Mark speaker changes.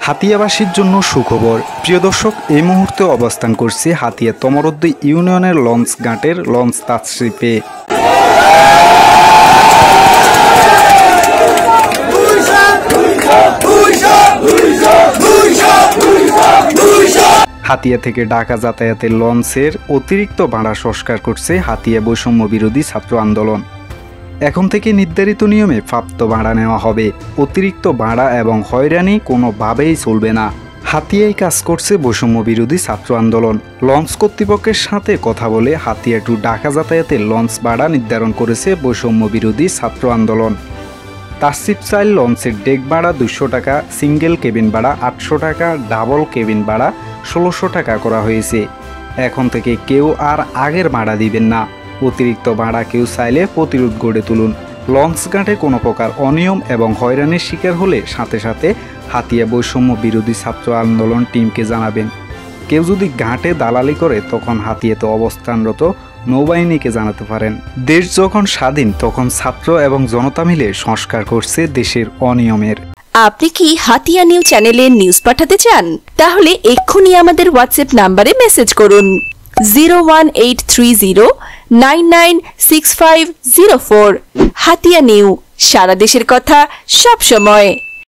Speaker 1: হাতিয়াবাসীর জন্য সুখবর। প্রিয় দর্শক, এই মুহূর্তে অবস্থান করছি হাতিয়া তমরদ্দি ইউনিয়নের লঞ্চ ঘাটের লঞ্চ তাজশরীফে। হাতিয়া থেকে ঢাকা যাতায়াতের লঞ্চের অতিরিক্ত ভাড়া সংস্কার করছে হাতিয়া বৈষম্য বিরোধী ছাত্র আন্দোলন। এখন থেকে নির্ধারিত নিয়মে প্রাপ্ত ভাড়া নেওয়া হবে। অতিরিক্ত ভাড়া এবং হয়রানি কোনোভাবেই চলবে না। হাতিয়ায় কাজ করছে বৈষম্য বিরোধী ছাত্র আন্দোলন। লঞ্চ কর্তৃপক্ষের সাথে কথা বলে হাতিয়া টু ঢাকা যাতায়াতের লঞ্চ ভাড়া নির্ধারণ করেছে বৈষম্য বিরোধী ছাত্র আন্দোলন। তাজশরীফ চাইল লঞ্চের ডেক ভাড়া 200 টাকা, সিঙ্গেল কেবিন ভাড়া 800 টাকা, ডাবল কেবিন ভাড়া 1600 টাকা করা হয়েছে। এখন থেকে কেউ আর আগের ভাড়া দিবেন না। অতিরিক্ত ভাড়া কেউ চাইলে প্রতিরোধ গড়ে তুলুন। লঞ্চ ঘাটে কোনো প্রকার অনিয়ম এবং হয়রানির শিকার হলে সাথে সাথে হাতিয়া বৈষম্য বিরোধী ছাত্র আন্দোলন টিমকে জানাবেন। কেউ যদি ঘাটে দালালি করে তখন হাতিয়াতে অবস্থানরত নৌবাহিনীকে জানাতে পারেন। দেশ যখন স্বাধীন তখন ছাত্র এবং জনতা মিলে সংস্কার করছে দেশের অনিয়মের।
Speaker 2: আপনি কি হাতিয়া নিউজ চ্যানেলে নিউজ পাঠাতে চান? তাহলে এক্ষুনি আমাদের হোয়াটসঅ্যাপ নাম্বারে মেসেজ করুন 01830996504। হাতিয়া নিউ, সারা দেশের কথা সব সময়।